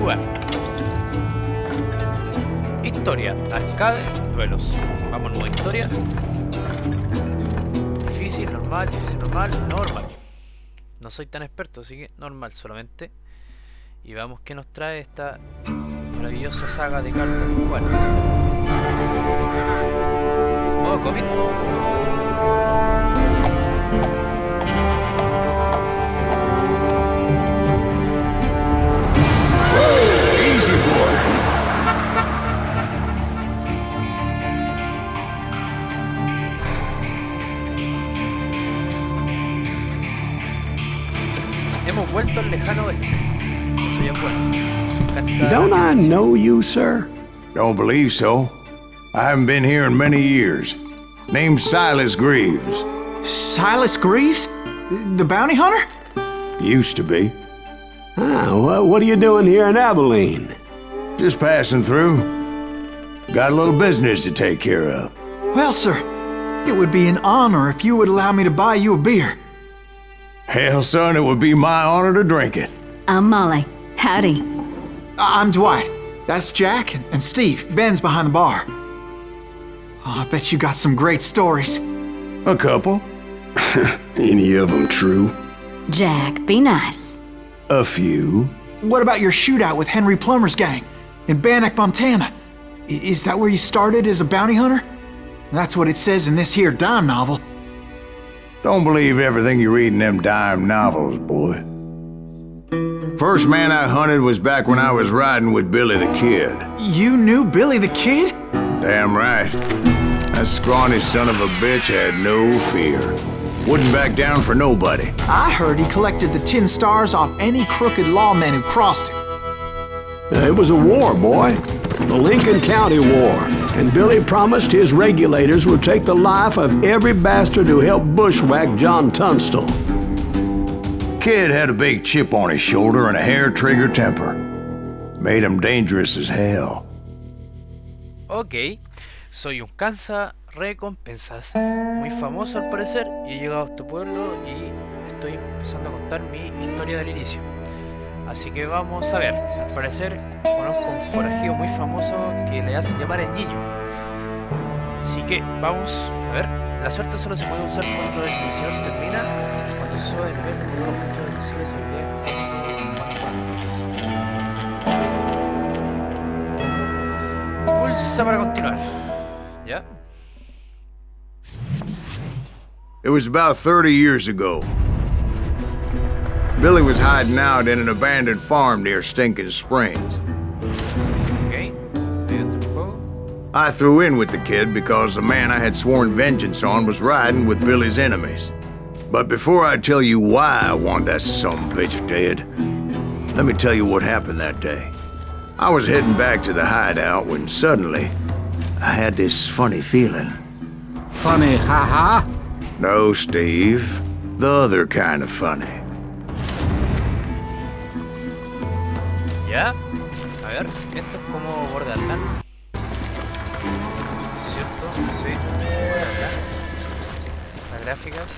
lugar. Historia, arcade, duelos. Vamos, nueva historia. Difícil, normal, normal. No soy tan experto, así que normal solamente. Y vamos qué nos trae esta maravillosa saga de cartas Juarez. Modo cómic. Easy boy. Hemos vuelto al lejano oeste. Eso ya es bueno. Don't I know you, sir? Don't believe so. I haven't been here in many years. Name's Silas Greaves. Silas Greaves? The bounty hunter? Used to be. Ah, what are you doing here in Abilene? Just passing through. Got a little business to take care of. Well, sir, it would be an honor if you would allow me to buy you a beer. Hell, son, it would be my honor to drink it. I'm Molly. Howdy. I'm Dwight. That's Jack and Steve. Ben's behind the bar. Oh, I bet you got some great stories. A couple. Any of them true? Jack, be nice. A few. What about your shootout with Henry Plummer's gang in Bannock, Montana? Is that where you started as a bounty hunter? That's what it says in this here dime novel. Don't believe everything you read in them dime novels, boy. First man I hunted was back when I was riding with Billy the Kid. You knew Billy the Kid? Damn right. That scrawny son of a bitch had no fear. Wouldn't back down for nobody. I heard he collected the 10 stars off any crooked lawmen who crossed him. It was a war, boy. The Lincoln County War. And Billy promised his regulators would take the life of every bastard who helped bushwhack John Tunstall. Kid had a big chip on his shoulder and a hair-trigger temper. Made him dangerous as hell. Ok, soy un recompensas muy famoso al parecer y he llegado a este pueblo y estoy empezando a contar mi historia del inicio. Así que vamos a ver. Al parecer conozco un forajido muy famoso que le hacen llamar el niño. Así que vamos a ver. La suerte solo se puede usar cuando el iniciador termina. Cuando se sube de nivel, los objetos reciben esa habilidad. Pulsa para continuar. ¿Ya? It was about 30 years ago. Billy was hiding out in an abandoned farm near Stinking Springs. Okay. I threw in with the kid because the man I had sworn vengeance on was riding with Billy's enemies. But before I tell you why I want that sumbitch dead, let me tell you what happened that day. I was heading back to the hideout when suddenly I had this funny feeling. Funny, haha? No, Steve. The other kind of funny. Ya, a ver, esto es como Borderlands. ¿Cierto? Sí, Borderlands. Las gráficas.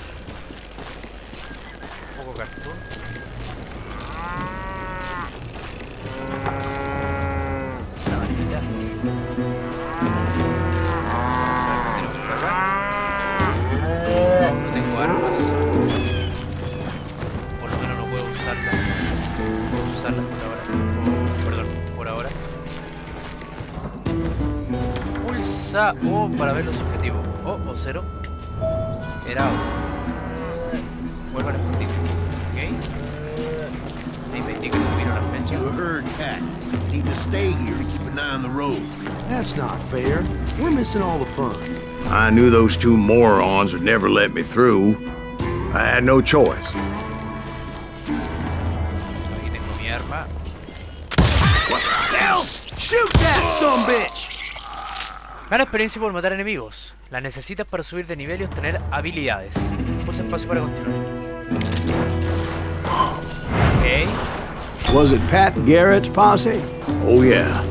Un poco cartoon. La manita. No tengo armas. Por lo menos no puedo usarlas. Usarlas por ahora. Perdón, por ahora. Pulsa O para ver los objetivos. O 0. Era O. Vuelvo al escondite. Ok. Ahí me indica que vino las flechas. You heard Pat. Need to stay here to keep an eye on the road. That's not fair. We're missing all the fun. I knew those two morons would never let me through. I had no choice. Aquí tengo mi arma. What the hell? Shoot that sumbitch! Gana experiencia por matar enemigos. La necesitas para subir de nivel y obtener habilidades. Pulsa espacio para continuar. Ok. Was it Pat Garrett's posse? Oh yeah.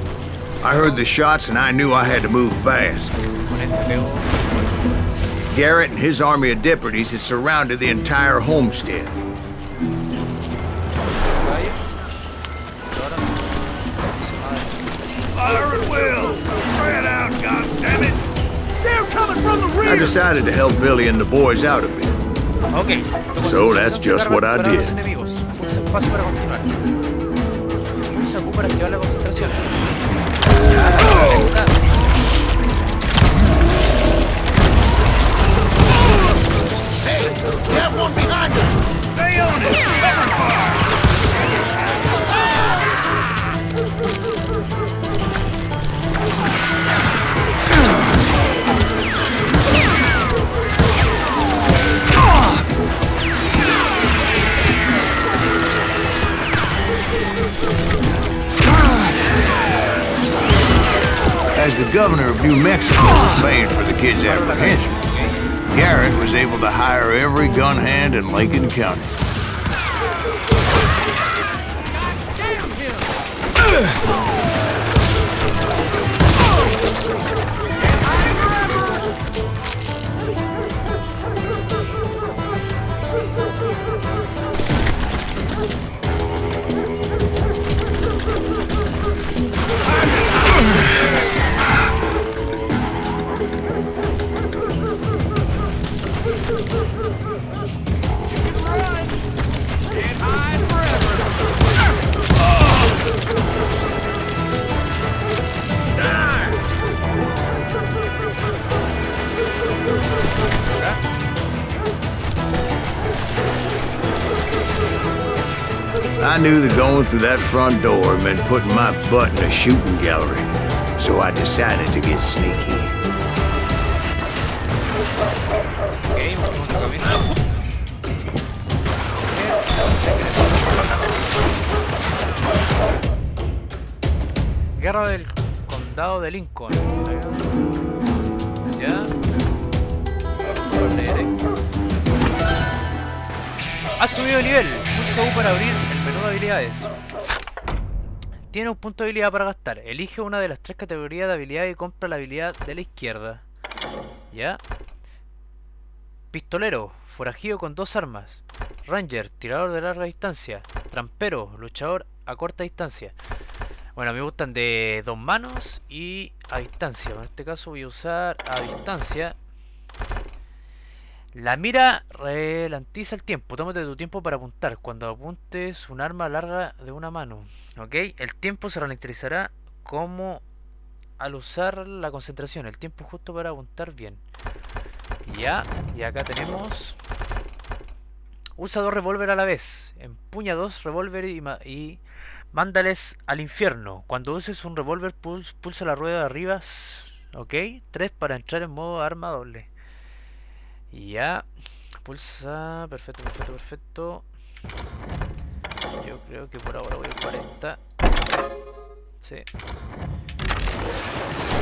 I heard the shots and I knew I had to move fast. Con este pego. Garrett and his army of deputies had surrounded the entire homestead. I decided to help Billy and the boys out a bit. Ok. So that's just what I did. Pulsa espacio para continuar. Pulsa Q para activar la concentración. That one behind us! Stay on it! Cover fire! As the governor of New Mexico was paying for the kids' apprehension, Garrett was able to hire every gun hand in Lincoln County. I knew that going through that front door meant putting my butt in a shooting gallery, so I decided to get sneaky. Ok, vamos a caminar. Guerra del condado de Lincoln. Ya. Ha subido de nivel. Pulsa U para abrir el menú de habilidades. Tiene un punto de habilidad para gastar. Elige una de las 3 categorías de habilidad y compra la habilidad de la izquierda. Ya. Pistolero, forajido con 2 armas. Ranger, tirador de larga distancia. Trampero, luchador a corta distancia. Bueno, me gustan de 2 manos y a distancia. En este caso voy a usar a distancia. La mira ralentiza el tiempo. Tómate tu tiempo para apuntar. Cuando apuntes un arma larga de una mano. ¿Ok? El tiempo se ralentizará como al usar la concentración. El tiempo justo para apuntar bien. Ya. Y acá tenemos... Usa 2 revólver a la vez. Empuña 2 revólver y mándales al infierno. Cuando uses un revólver pulsa la rueda de arriba. ¿Ok? 3 para entrar en modo arma doble. Ya, pulsa, perfecto, perfecto, perfecto. Yo creo que por ahora voy a ocupar esta. Sí.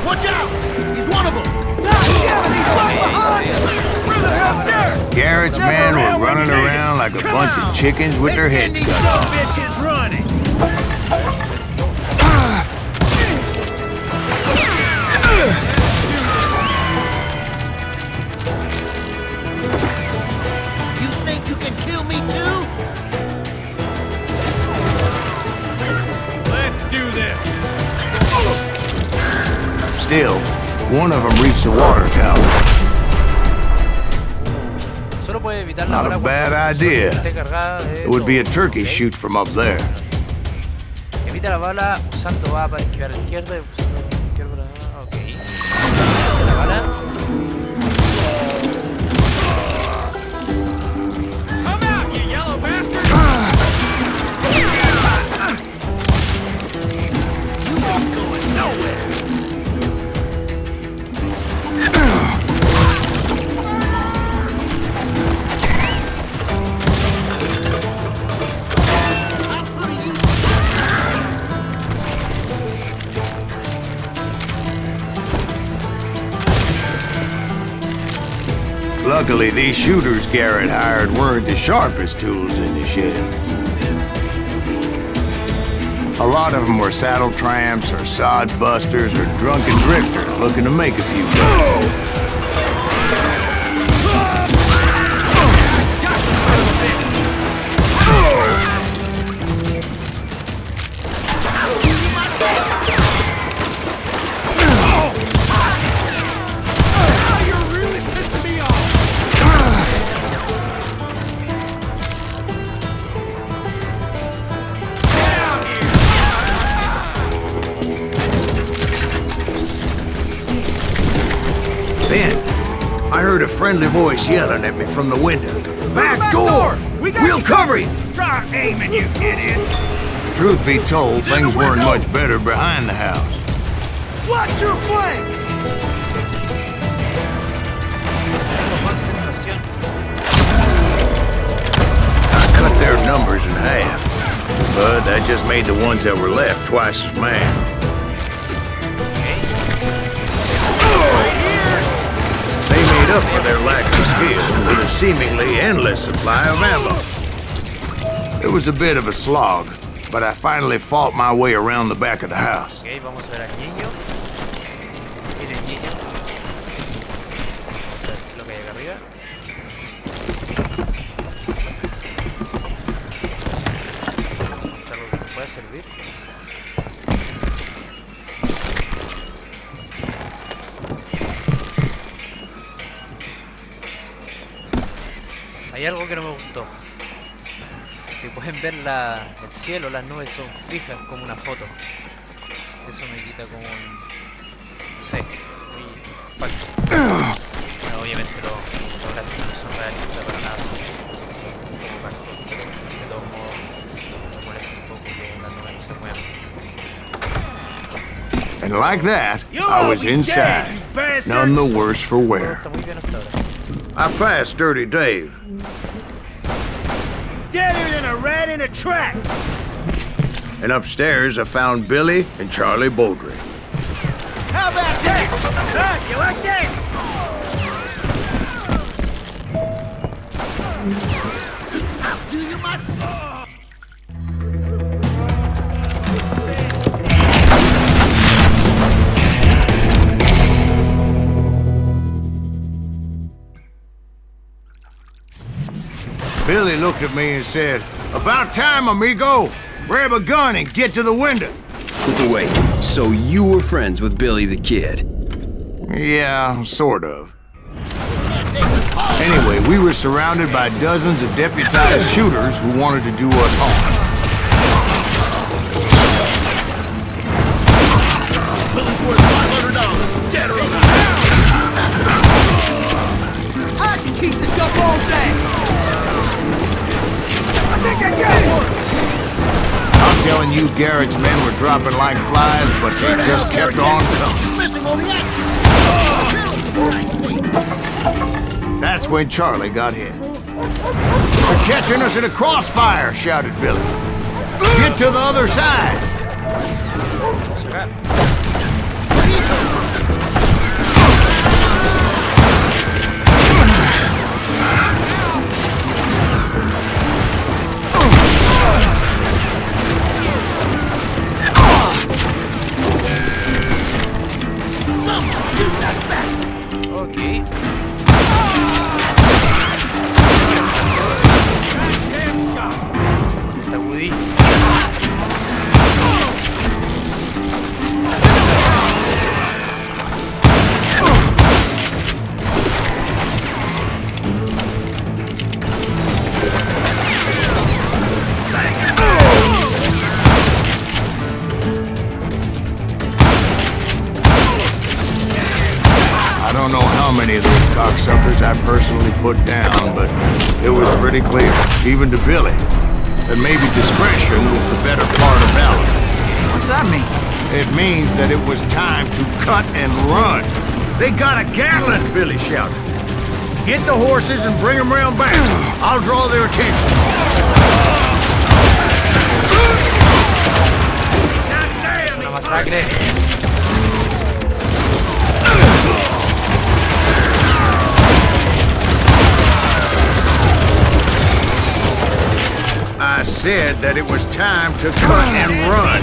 Watch out! He's one of them! Garrett's men were running around like a bunch of chickens with their heads cut off. Bitches running! You think you can kill me too? Let's do this! Still, one of them reached the water tower. Solo puede evitar la Not bala a bad cuando idea. esté cargada de It would be a todo, turkey ¿ok? shoot from up there. Evita la bala usando A para esquivar a la izquierda y usando la izquierda para... Ok. La bala. Come out, you yellow bastard! You ain't going nowhere! Luckily, these shooters Garrett hired weren't the sharpest tools in the shed. A lot of them were saddle tramps or sod busters or drunken drifters looking to make a few bucks. You're really a friendly voice yelling at me from the window. Back door! We'll cover you! Try aiming, you idiots! Truth be told, things weren't much better behind the house. Watch your flank! Concentración. I cut their numbers in half, but that just made the ones that were left twice as mad. They made up for their lack of skill with a seemingly endless supply of ammo. It was a bit of a slog, but I finally fought my way around the back of the house. Ok, vamos a ver al niño. Viene el niño. Vamos a ver lo que hay acá arriba. ¿Es algo que nos pueda servir? Hay algo que no me gustó. Si pueden ver el cielo, las nubes son fijas como una foto. Eso me quita como un... no sé, muy impacto. Bueno, obviamente los gráficos no son realistas para nada. Son un poco impacto, pero de todos modos me molesta un poco que las nubes no se muevan. And like that, I was inside, none the worse for wear. Está muy bien hasta ahora. I passed Dirty Dave. Deader than a rat in a trap! And upstairs, I found Billy and Charlie Beaudry. How about that? Huh? You like that? Do you must... Billy looked at me and said, "About time, amigo. Grab a gun and get to the window." Wait, so you were friends with Billy the Kid? Yeah, sort of. Anyway, we were surrounded by dozens of deputized shooters who wanted to do us harm. Billy's worth $500. Dead or alive. I can keep this up all day. I think I got one. I'm telling you, Garrett's men were dropping like flies, but they just kept on coming. Missing all the action. That's when Charlie got hit. "They're catching us in a crossfire," shouted Billy. "Get to the other side." Acá. Ok. Sacudí. I don't know how many of those cocksuckers I personally put down, but it was pretty clear, even to Billy, that maybe discretion was the better part of valor. What's that mean? It means that it was time to cut and run. "They got a Gatling," Billy shouted. "Get the horses and bring them round back. I'll draw their attention." Una masacre. I said that it was time to cut and run.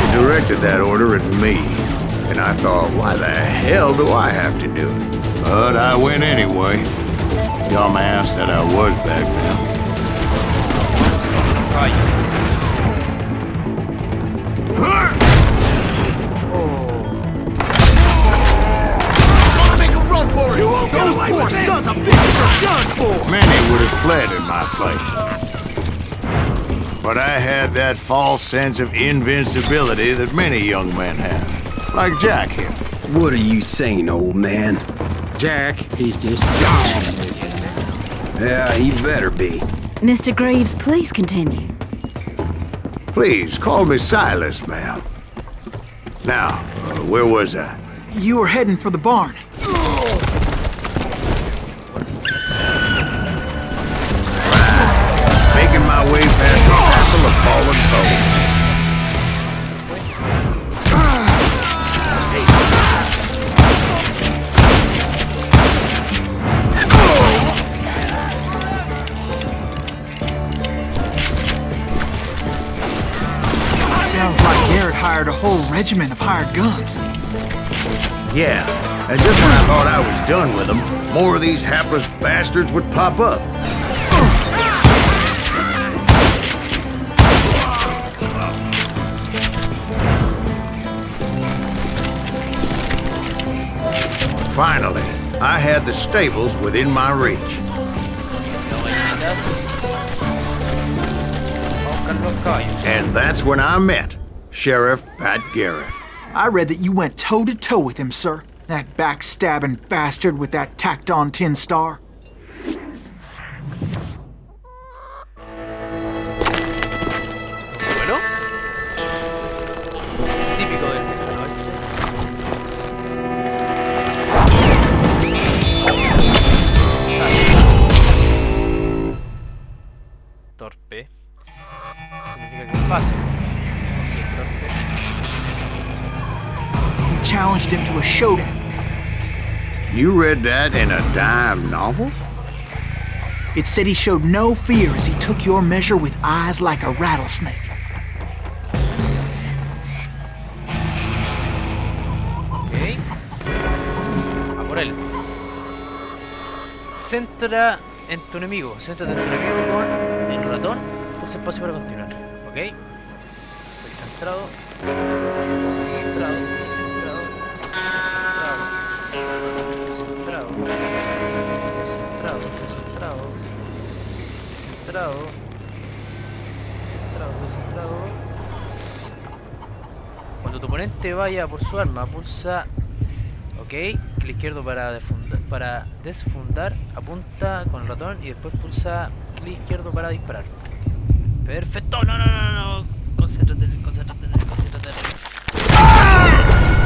He directed that order at me. And I thought, why the hell do I have to do it? But I went anyway. Dumbass that I was back then. Caballo. Those poor sons of bitches are done for! Many would have fled in my place. But I had that false sense of invincibility that many young men have. Like Jack here. What are you saying, old man? Jack, he's just joshing with you. Yeah, he better be. Mr. Greaves, please continue. Please, call me Silas, ma'am. Now, where was I? You were heading for the barn. Making my way past a castle of fallen foes. Sounds like Garrett hired a whole regiment of hired guns. Yeah, and just when I thought I was done with them, more of these hapless bastards would pop up. Finally, I had the stables within my reach. And that's when I met Sheriff Pat Garrett. I read that you went toe-to-toe with him, sir. That backstabbing bastard with that tacked-on tin star. Bueno, típico del español. Torpe. Significa que es fácil. Así es torpe. You challenged him to a showdown. You read that in a dime novel? It said he showed no fear as he took your measure with eyes like a rattlesnake. Ok. A por él. Centra en tu enemigo. Céntrate en tu enemigo con el ratón. Pulsa espacio para continuar. Ok. Estoy centrado. Centrado. Centrado. Centrado. Centrado. Centrado. Centrado. Centrado. Centrado. Centrado. Cuando tu oponente vaya por su arma, pulsa ok, clic izquierdo para desfundar, apunta con el ratón y después pulsa clic izquierdo para disparar. Perfecto, no. Concéntrate.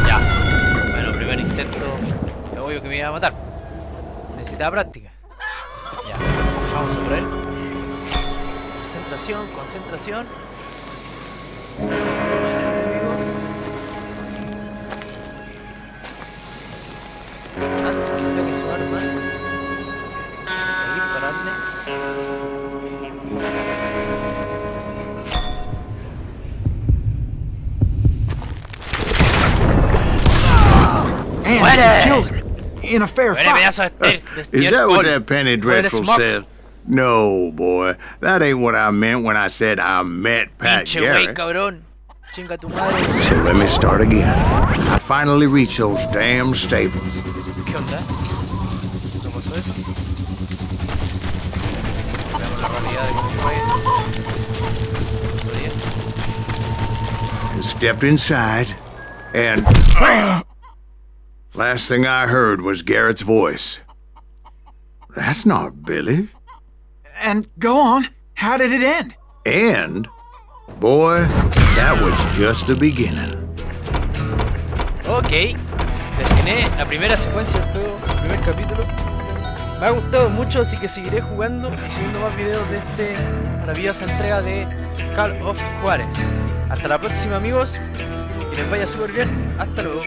Ya. Bueno, primer intento. Es obvio que me iba a matar. Necesitaba práctica. Ya, vamos a por él. Concentración. Antes que saque su arma, seguir dispararle. And Muere. you killed him in a fair Muere, fight. pedazo de Is that what estiércol. that penny dreadful smoke. said? No, boy. That ain't what I meant when I said I met Pat Pinche güey, Garrett. cabrón. Chinga tu madre. So let me start again. I finally reached those damn stables. ¿Qué onda? ¿No pasó eso? Veamos la realidad de cómo fue. Historia. And stepped inside, and last thing I heard was Garrett's voice. That's not Billy. And go on. How did it end? And, boy, that was just the beginning. Ok, terminé la primera secuencia del juego, el primer capítulo. Me ha gustado mucho, así que seguiré jugando y subiendo más videos de esta maravillosa entrega de Call of Juarez. Hasta la próxima, amigos, que les vaya súper bien. Hasta luego.